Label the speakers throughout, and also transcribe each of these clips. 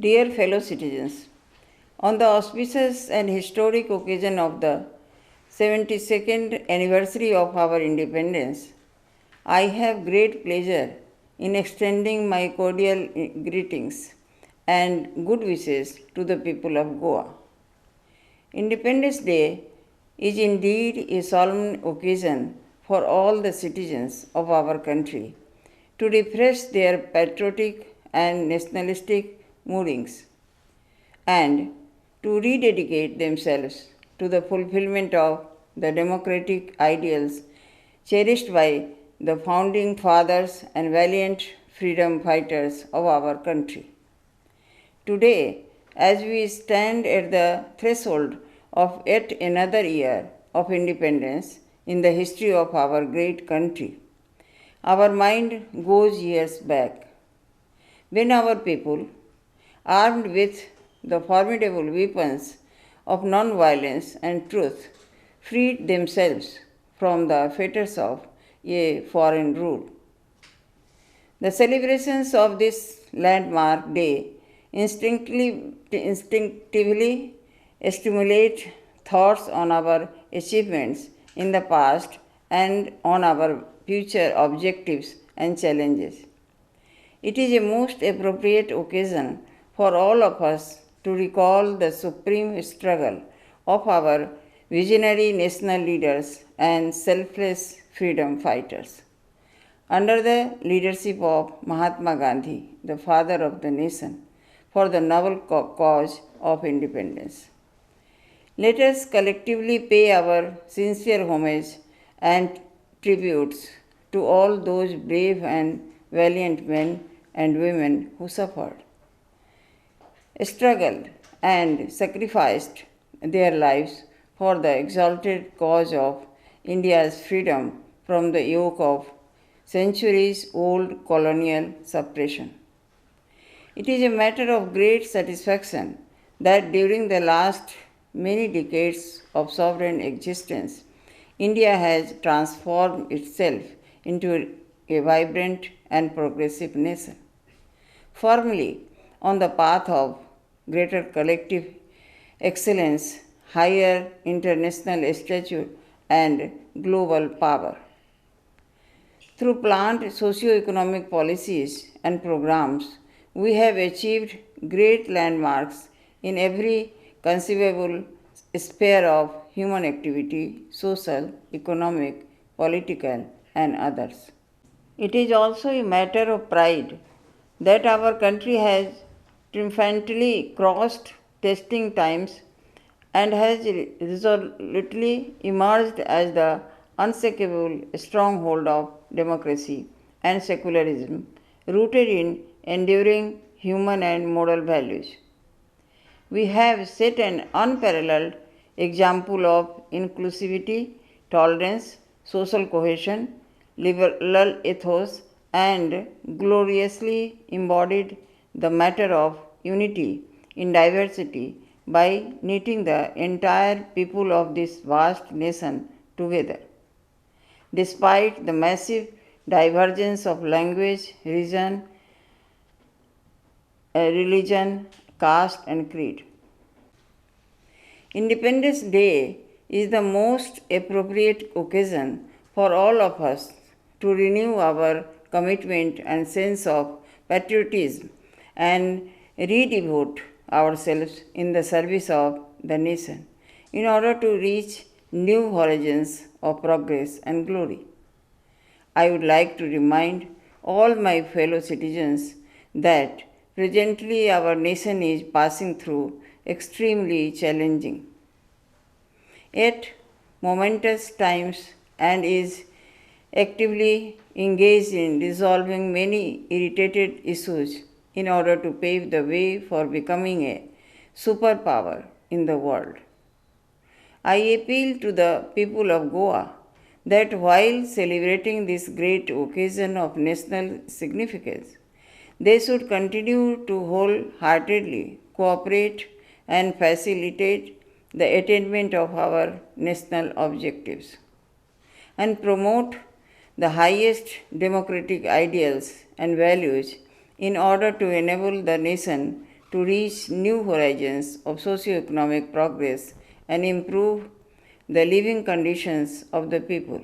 Speaker 1: Dear fellow citizens, on the auspicious and historic occasion of the 72nd anniversary of our independence, I have great pleasure in extending my cordial greetings and good wishes to the people of Goa. Independence Day is indeed a solemn occasion for all the citizens of our country to refresh their patriotic and nationalistic moorings and to rededicate themselves to the fulfillment of the democratic ideals cherished by the founding fathers and valiant freedom fighters of our country. Today, as we stand at the threshold of yet another year of independence in the history of our great country, our mind goes years back, when our people, armed with the formidable weapons of non-violence and truth, freed themselves from the fetters of a foreign rule. The celebrations of this landmark day instinctively stimulate thoughts on our achievements in the past and on our future objectives and challenges. It is a most appropriate occasion for all of us to recall the supreme struggle of our visionary national leaders and selfless freedom fighters. Under the leadership of Mahatma Gandhi, the father of the nation, for the noble cause of independence. Let us collectively pay our sincere homage and tributes to all those brave and valiant men and women who suffered, struggled, and sacrificed their lives for the exalted cause of India's freedom from the yoke of centuries old colonial suppression. It is a matter of great satisfaction that during the last many decades of sovereign existence, India has transformed itself into a vibrant and progressive nation, firmly on the path of greater collective excellence, higher international stature, and global power. Through planned socio-economic policies and programs, we have achieved great landmarks in every conceivable sphere of human activity, social, economic, political, and others. It is also a matter of pride that our country has triumphantly crossed testing times and has resolutely emerged as the unshakable stronghold of democracy and secularism rooted in enduring human and moral values. We have set an unparalleled example of inclusivity, tolerance, social cohesion, liberal ethos, and gloriously embodied the matter of unity in diversity by knitting the entire people of this vast nation together. Despite the massive divergence of language, religion, caste, and creed. Independence Day is the most appropriate occasion for all of us to renew our commitment and sense of patriotism and redevote ourselves in the service of the nation in order to reach new horizons of progress and glory. I would like to remind all my fellow citizens that presently our nation is passing through extremely challenging, yet momentous times and is actively engaged in resolving many irritated issues in order to pave the way for becoming a superpower in the world. I appeal to the people of Goa that while celebrating this great occasion of national significance, they should continue to wholeheartedly cooperate and facilitate the attainment of our national objectives and promote the highest democratic ideals and values in order to enable the nation to reach new horizons of socio-economic progress and improve the living conditions of the people.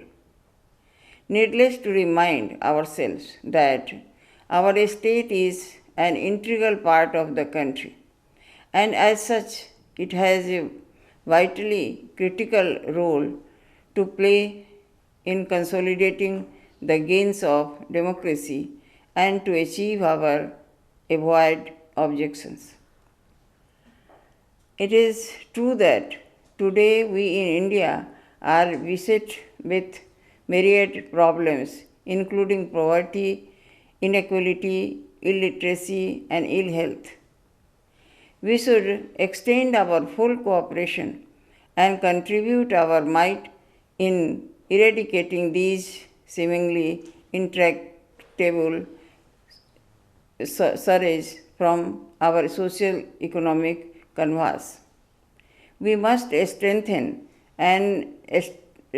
Speaker 1: Needless to remind ourselves that our state is an integral part of the country, and as such, it has a vitally critical role to play in consolidating the gains of democracy and to achieve our avoid objections. It is true that today we in India are beset with myriad problems, including poverty, inequality, illiteracy, and ill health. We should extend our full cooperation and contribute our might in eradicating these seemingly intractable surges from our social economic canvas. We must strengthen and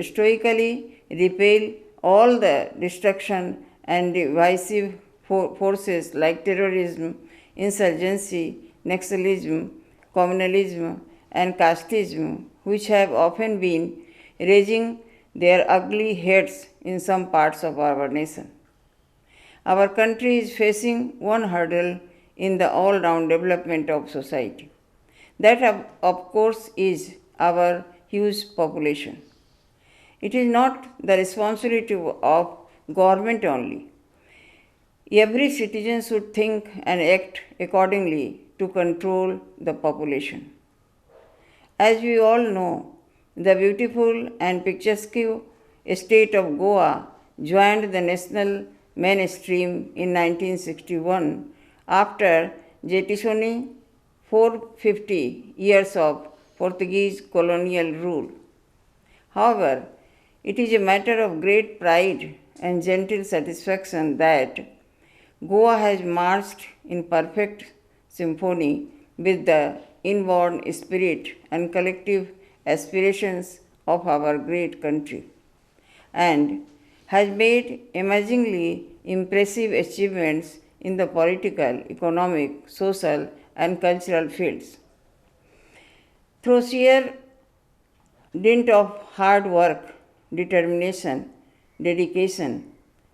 Speaker 1: stoically repel all the destruction and divisive forces like terrorism, insurgency, Naxalism, communalism, and casteism, which have often been raising their ugly heads in some parts of our nation. Our country is facing one hurdle in the all round development of society. That, of course, is our huge population. It is not the responsibility of government only. Every citizen should think and act accordingly to control the population. As we all know, the beautiful and picturesque state of Goa joined the national mainstream in 1961 after jettisoning 450 years of Portuguese colonial rule. However, it is a matter of great pride and gentle satisfaction that Goa has marched in perfect symphony with the inborn spirit and collective aspirations of our great country, and has made amazingly impressive achievements in the political, economic, social, and cultural fields. Through sheer dint of hard work, determination, dedication,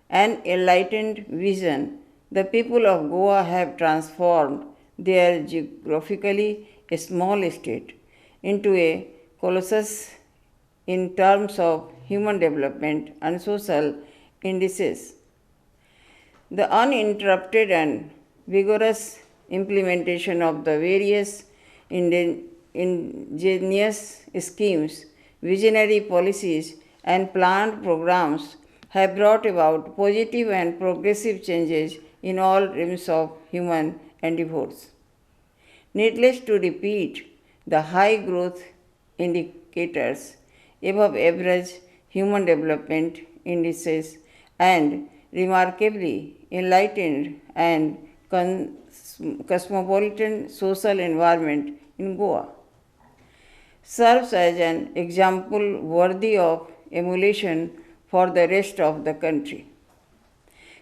Speaker 1: and enlightened vision, the people of Goa have transformed their geographically small state into a colossus in terms of human development and social indices. The uninterrupted and vigorous implementation of the various ingenious schemes, visionary policies, and planned programs have brought about positive and progressive changes in all realms of human endeavors. Needless to repeat, the high growth indicators, above average human development indices, and remarkably enlightened and cosmopolitan social environment in Goa serves as an example worthy of emulation for the rest of the country.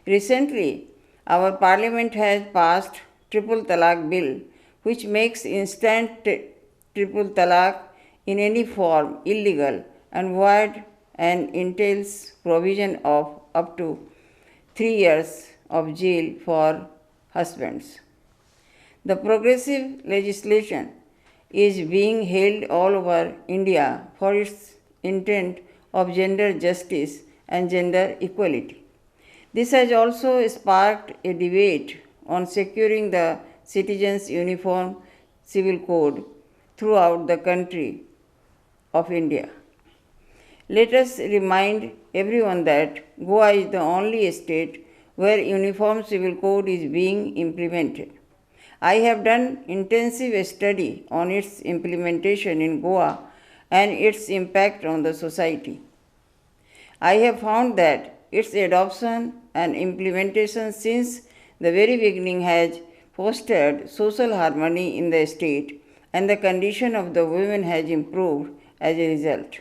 Speaker 1: Recently, our parliament has passed triple talaq bill, which makes instant triple talaq in any form illegal and void and entails provision of up to 3 years of jail for husbands. The progressive legislation is being held all over India for its intent of gender justice and gender equality. This has also sparked a debate on securing the citizens' uniform civil code throughout the country of India. Let us remind everyone that Goa is the only state where uniform civil code is being implemented. I have done intensive study on its implementation in Goa and its impact on the society. I have found that its adoption and implementation since the very beginning has fostered social harmony in the state, and the condition of the women has improved as a result.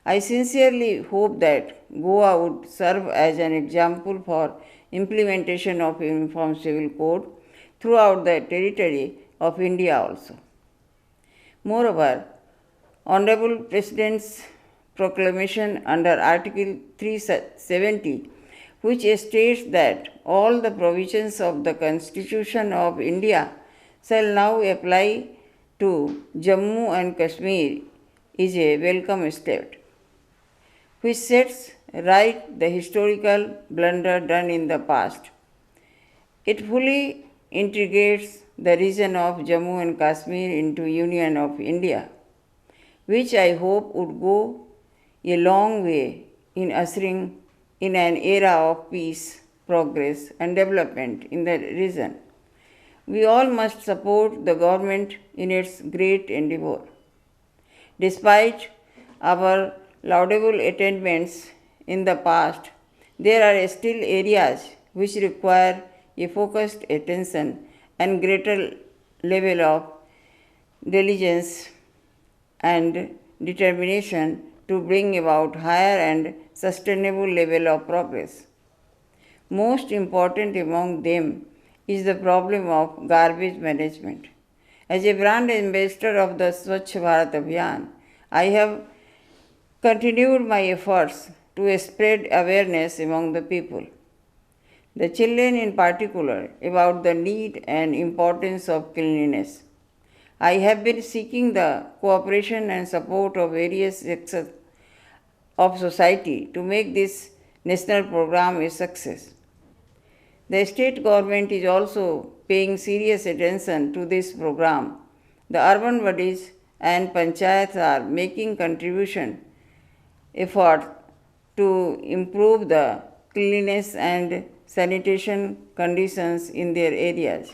Speaker 1: I sincerely hope that Goa would serve as an example for implementation of Uniform Civil Code, throughout the territory of India also. Moreover, Honorable President's proclamation under Article 370, which states that all the provisions of the Constitution of India shall now apply to Jammu and Kashmir, is a welcome step, which sets right the historical blunder done in the past. It fully integrates the region of Jammu and Kashmir into Union of India, which I hope would go a long way in ushering in an era of peace, progress, and development in the region. We all must support the government in its great endeavor. Despite our laudable attainments in the past, there are still areas which require a focused attention and greater level of diligence and determination to bring about higher and sustainable level of progress. Most important among them is the problem of garbage management. As a brand ambassador of the Swachh Bharat Abhiyan, I have continued my efforts to spread awareness among the people, the children in particular, about the need and importance of cleanliness. I have been seeking the cooperation and support of various sectors of society to make this national program a success. The state government is also paying serious attention to this program. The urban bodies and panchayats are making contribution efforts to improve the cleanliness and sanitation conditions in their areas.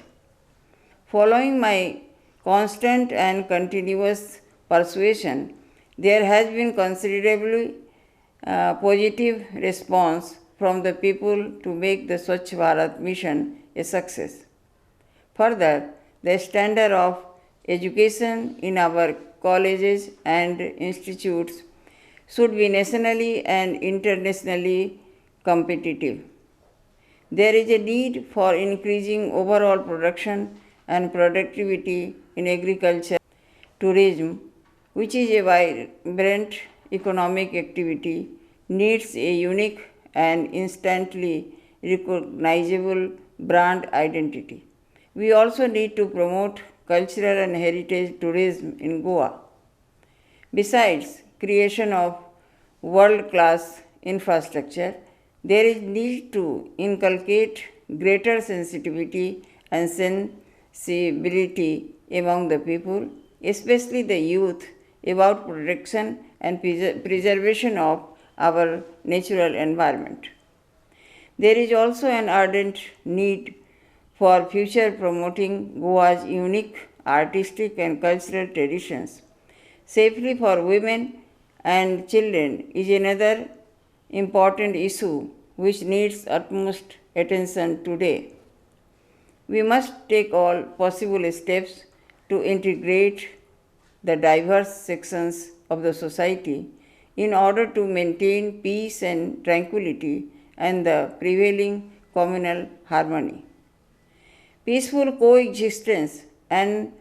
Speaker 1: Following my constant and continuous persuasion, there has been considerably positive response from the people to make the Swachh Bharat mission a success. Further, the standard of education in our colleges and institutes should be nationally and internationally competitive. There is a need for increasing overall production and productivity in agriculture. Tourism, which is a vibrant economic activity, needs a unique and instantly recognizable brand identity. We also need to promote cultural and heritage tourism in Goa. Besides creation of world-class infrastructure, there is need to inculcate greater sensitivity and sensibility among the people, especially the youth, about protection and preservation of our natural environment. There is also an ardent need for future promoting Goa's unique artistic and cultural traditions. Safety for women and children is another important issue which needs utmost attention today. We must take all possible steps to integrate the diverse sections of the society in order to maintain peace and tranquility and the prevailing communal harmony. Peaceful coexistence and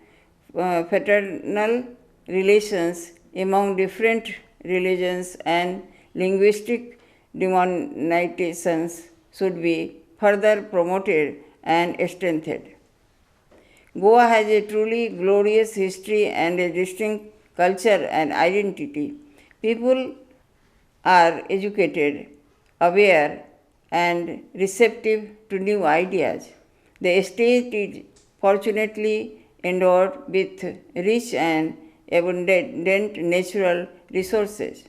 Speaker 1: fraternal relations among different religions and linguistic denominations should be further promoted and strengthened. Goa has a truly glorious history and a distinct culture and identity. People are educated, aware, and receptive to new ideas. The state is fortunately endowed with rich and abundant natural resources.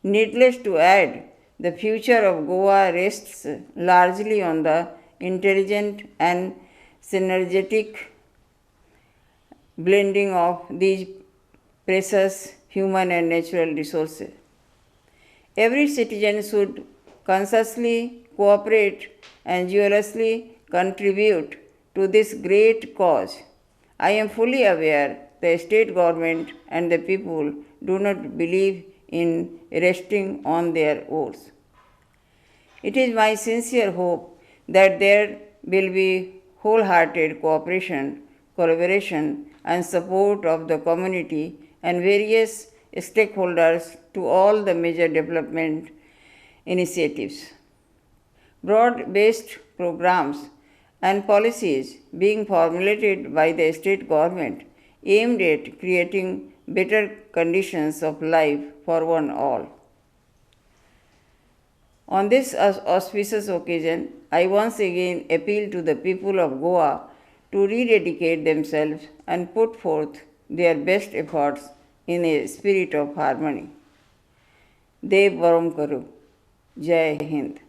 Speaker 1: Needless to add, the future of Goa rests largely on the intelligent and synergetic blending of these precious human and natural resources. Every citizen should consciously cooperate and zealously contribute to this great cause. I am fully aware the state government and the people do not believe in resting on their oars. It is my sincere hope that there will be wholehearted cooperation, collaboration, and support of the community and various stakeholders to all the major development initiatives. Broad based programs and policies being formulated by the state government aimed at creating better conditions of life for one all. On this auspicious occasion, I once again appeal to the people of Goa to rededicate themselves and put forth their best efforts in a spirit of harmony. Dev Varam Karu. Jai Hind.